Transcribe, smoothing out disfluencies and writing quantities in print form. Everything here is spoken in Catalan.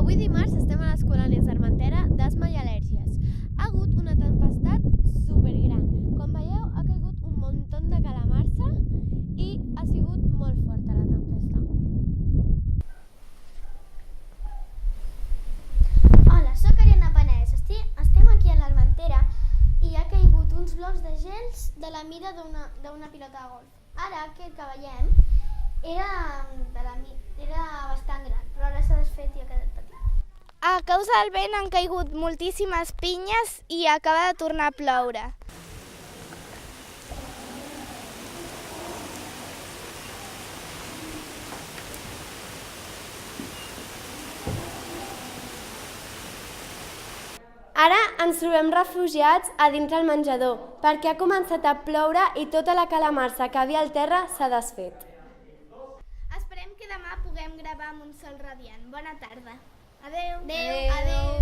Avui dimarts estem a les colònies d'Armentera d'asma i al·lèrgies. Ha hagut una tempestat supergran. Com veieu, ha caigut un muntó de calamarsa i ha sigut molt forta la tempesta. Hola, soc Ariadna Penès. Estem aquí a l'Armentera i ha caigut uns blocs de gels de la mida d'una pilota de golf. Ara, aquest que veiem era bastant gran, però ara s'ha desfet i ha quedat petit. A causa del vent han caigut moltíssimes pinyes i acaba de tornar a ploure. Ara ens trobem refugiats a dins del menjador perquè ha començat a ploure i tota la calamarsa que havia al terra s'ha desfet. Esperem que demà puguem gravar amb un sol radiant. Bona tarda. Adéu. Adéu.